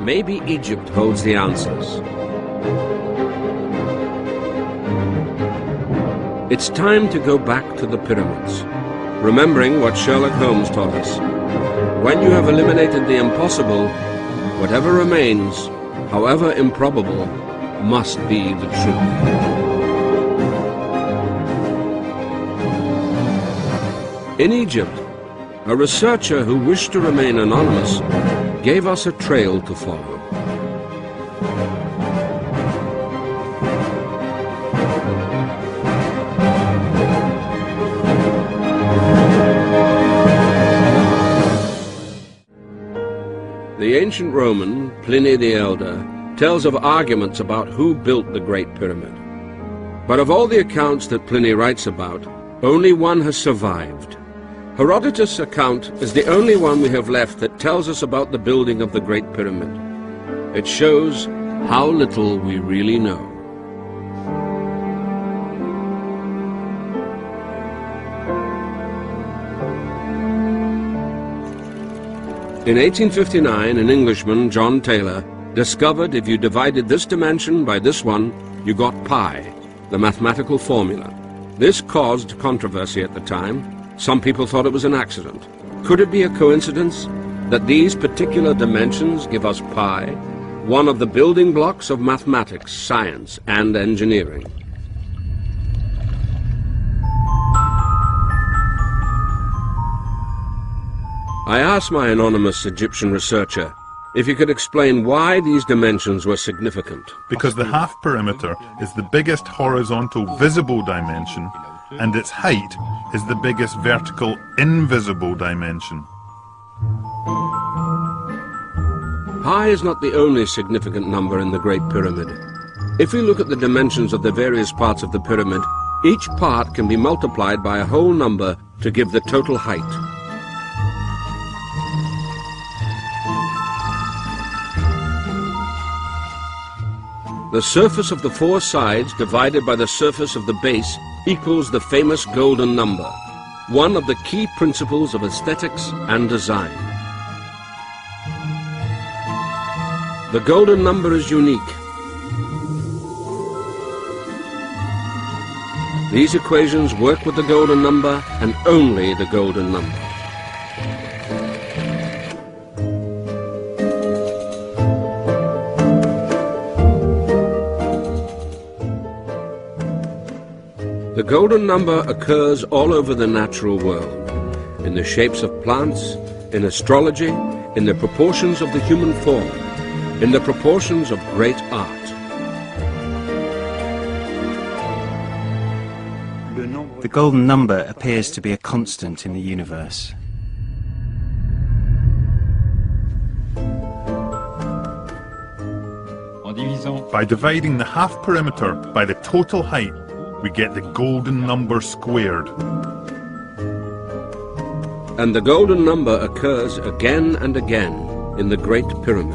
maybe Egypt holds the answers. It's time to go back to the pyramids, remembering what Sherlock Holmes taught us. When you have eliminated the impossible, whatever remains, however improbable, must be the truth. In Egypt, a researcher who wished to remain anonymous gave us a trail to follow. The ancient Roman, Pliny the Elder, tells of arguments about who built the Great Pyramid. But of all the accounts that Pliny writes about, only one has survived. Herodotus' account is the only one we have left that tells us about the building of the Great Pyramid. It shows how little we really know. In 1859, an Englishman, John Taylor, discovered if you divided this dimension by this one, you got pi, the mathematical formula. This caused controversy at the time. Some people thought it was an accident. Could it be a coincidence that these particular dimensions give us pi, one of the building blocks of mathematics, science, and engineering? I asked my anonymous Egyptian researcher if he could explain why these dimensions were significant. Because the half perimeter is the biggest horizontal visible dimension, and its height is the biggest vertical invisible dimension. Pi is not the only significant number in the Great Pyramid. If we look at the dimensions of the various parts of the pyramid, each part can be multiplied by a whole number to give the total height. The surface of the four sides divided by the surface of the base equals the famous golden number, one of the key principles of aesthetics and design. The golden number is unique. These equations work with the golden number and only the golden number. The golden number occurs all over the natural world, in the shapes of plants, in astrology, in the proportions of the human form, in the proportions of great art. The golden number appears to be a constant in the universe. By dividing the half perimeter by the total height, we get the golden number squared. And the golden number occurs again and again in the Great Pyramid.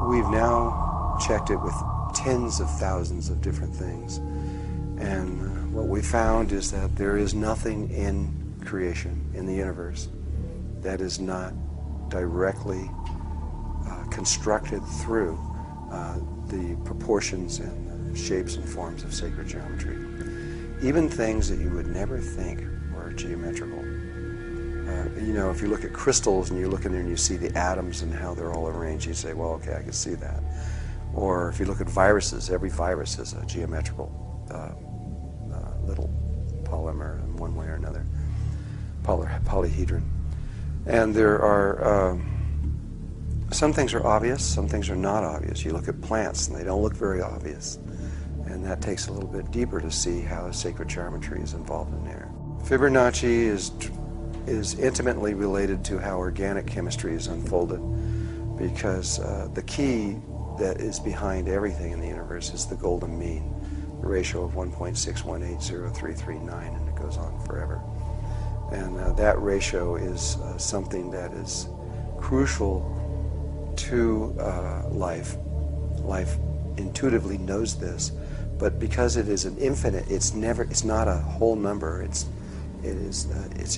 We've now checked it with tens of thousands of different things, and what we found is that there is nothing in creation, in the universe, that is not directly constructed through the proportions and the shapes and forms of sacred geometry. Even things that you would never think were geometrical. You know, if you look at crystals and you look in there and you see the atoms and how they're all arranged, you say, well, okay, I can see that. Or if you look at viruses, every virus is a geometrical little polymer in one way or another, polyhedron. And there are, some things are obvious, some things are not obvious. You look at plants and they don't look very obvious. And that takes a little bit deeper to see how sacred geometry is involved in there. Fibonacci is intimately related to how organic chemistry is unfolded, because the key that is behind everything in the universe is the golden mean, the ratio of 1.6180339, and it goes on forever. And that ratio is something that is crucial to life. Life intuitively knows this, but because it is an infinite, it's not a whole number. It's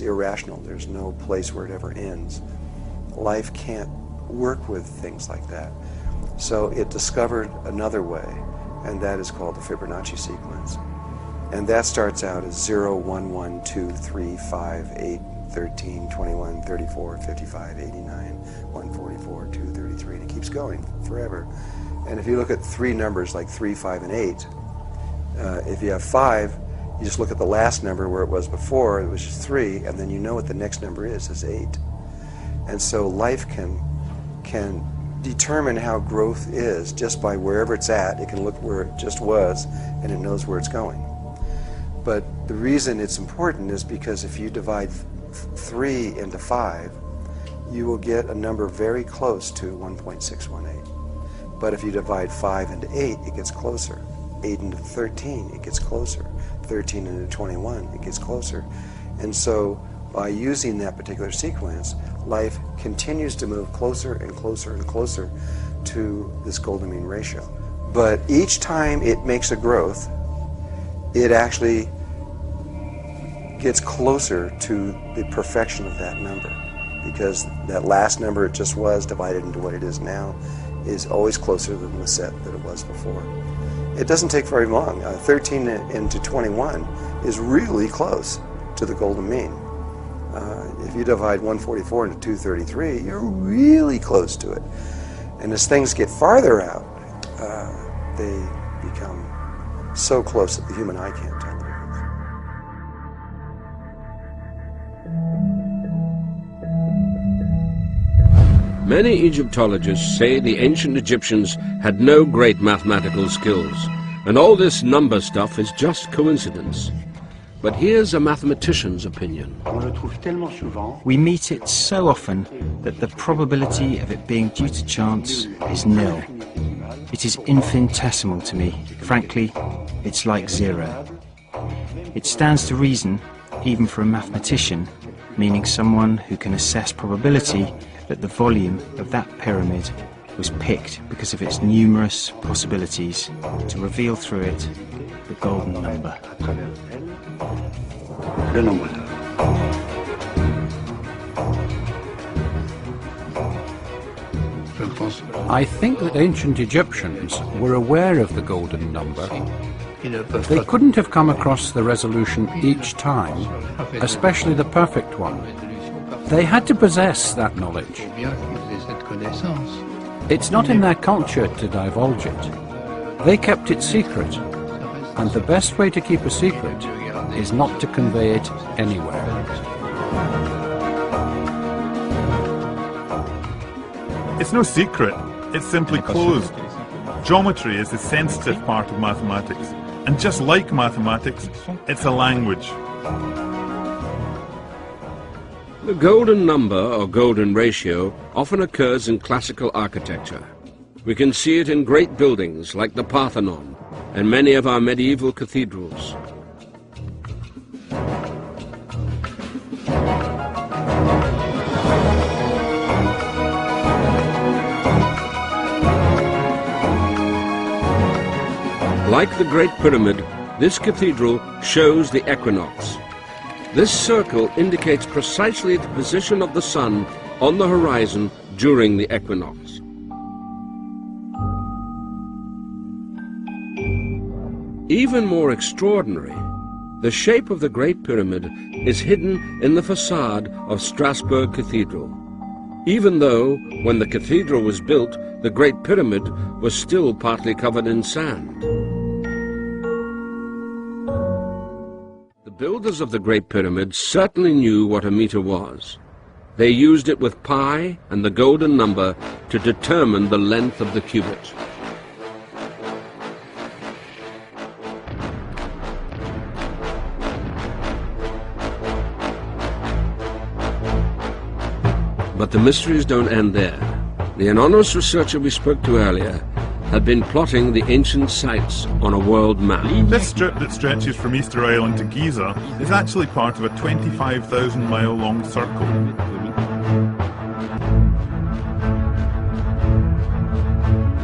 irrational. There's no place where it ever ends. Life can't work with things like that. So it discovered another way, and that is called the Fibonacci sequence. And that starts out as 0, 1, 1, 2, 3, 5, 8, 13, 21, 34, 55, 89, 144, 233, and it keeps going forever. And if you look at three numbers like 3, 5, and 8, if you have 5, you just look at the last number where it was before, it was just 3, and then you know what the next number is 8. And so life can determine how growth is just by wherever it's at. It can look where it just was, and it knows where it's going. But the reason it's important is because if you divide 3 into 5, you will get a number very close to 1.618. But if you divide 5 into 8, it gets closer. 8 into 13, it gets closer. 13 into 21, it gets closer. And so by using that particular sequence, life continues to move closer and closer and closer to this golden mean ratio. But each time it makes a growth, it actually gets closer to the perfection of that number, because that last number it just was divided into what it is now is always closer than the set that it was before. It doesn't take very long. 13 into 21 is really close to the golden mean. If you divide 144 into 233, you're really close to it. And as things get farther out, they become so close that the human eye can't tell the difference. Many Egyptologists say the ancient Egyptians had no great mathematical skills, and all this number stuff is just coincidence. But here's a mathematician's opinion. We meet it so often that the probability of it being due to chance is nil. It is infinitesimal to me. Frankly, it's like 0. It stands to reason, even for a mathematician, meaning someone who can assess probability, that the volume of that pyramid was picked because of its numerous possibilities to reveal through it the golden number. I think that ancient Egyptians were aware of the golden number. They couldn't have come across the resolution each time, especially the perfect one. They had to possess that knowledge. It's not in their culture to divulge it. They kept it secret, and the best way to keep a secret is not to convey it anywhere. It's no secret, it's simply closed. Geometry is the sensitive part of mathematics, and just like mathematics, it's a language. The golden number, or golden ratio, often occurs in classical architecture. We can see it in great buildings like the Parthenon and many of our medieval cathedrals. Like the Great Pyramid, this cathedral shows the equinox. This circle indicates precisely the position of the sun on the horizon during the equinox. Even more extraordinary, the shape of the Great Pyramid is hidden in the facade of Strasbourg Cathedral, even though, when the cathedral was built, the Great Pyramid was still partly covered in sand. The builders of the Great Pyramid certainly knew what a meter was. They used it with pi and the golden number to determine the length of the cubit. But the mysteries don't end there. The anonymous researcher we spoke to earlier had been plotting the ancient sites on a world map. This strip that stretches from Easter Island to Giza is actually part of a 25,000-mile long circle.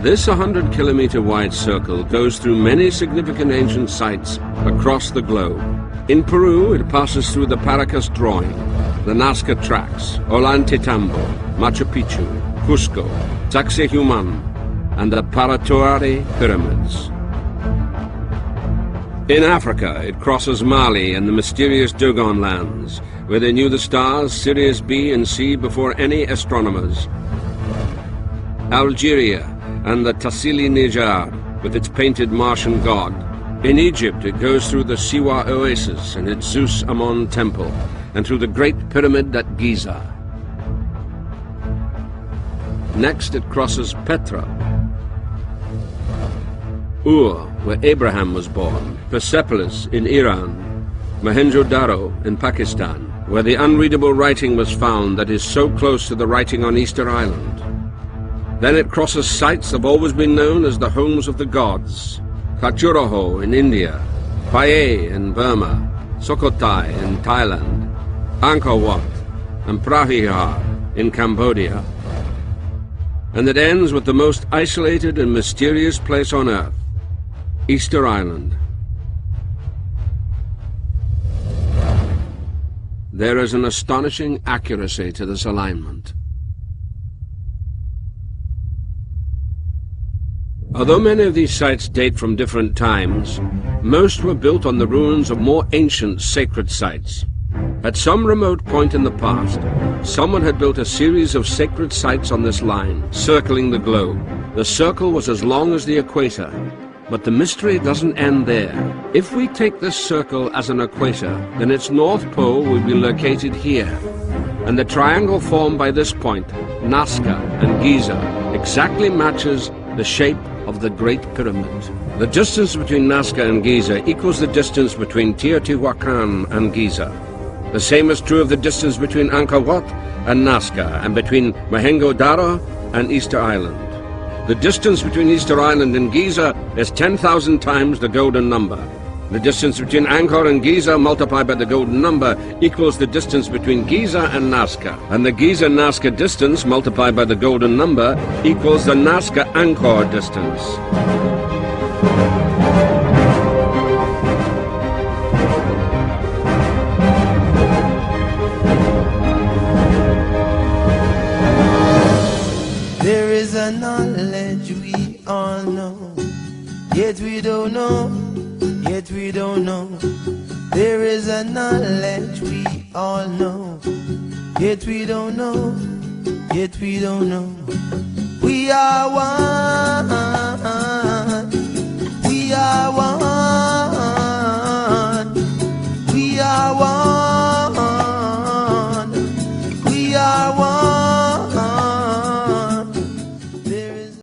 This 100-kilometer wide circle goes through many significant ancient sites across the globe. In Peru, it passes through the Paracas Drawing, the Nazca Tracks, Ollantaytambo, Machu Picchu, Cusco, Sacsayhuaman, and the Paratoari Pyramids. In Africa, it crosses Mali and the mysterious Dogon lands, where they knew the stars Sirius B and C before any astronomers. Algeria and the Tassili Nijar, with its painted Martian god. In Egypt, it goes through the Siwa Oasis and its Zeus Ammon temple, and through the Great Pyramid at Giza. Next, it crosses Petra, Ur, where Abraham was born, Persepolis in Iran, Mohenjo-Daro in Pakistan, where the unreadable writing was found that is so close to the writing on Easter Island. Then it crosses sites that have always been known as the homes of the gods, Khajuraho in India, Phayé in Burma, Sukhothai in Thailand, Angkor Wat and Prahiar in Cambodia. And it ends with the most isolated and mysterious place on Earth, Easter Island. There is an astonishing accuracy to this alignment. Although many of these sites date from different times, most were built on the ruins of more ancient sacred sites. At some remote point in the past, someone had built a series of sacred sites on this line, circling the globe. The circle was as long as the equator, but the mystery doesn't end there. If we take this circle as an equator, then its north pole will be located here, and the triangle formed by this point, Nazca and Giza, exactly matches the shape of the Great Pyramid. The distance between Nazca and Giza equals the distance between Teotihuacan and Giza. The same is true of the distance between Angkor Wat and Nazca, and between Mohenjo-Daro and Easter Island. The distance between Easter Island and Giza is 10,000 times the golden number. The distance between Angkor and Giza multiplied by the golden number equals the distance between Giza and Nazca. And the Giza-Nazca distance multiplied by the golden number equals the Nazca-Angkor distance. There is a knowledge we all know, yet we don't know. Yet we don't know. There is a knowledge we all know, yet we don't know. Yet we don't know. We are one.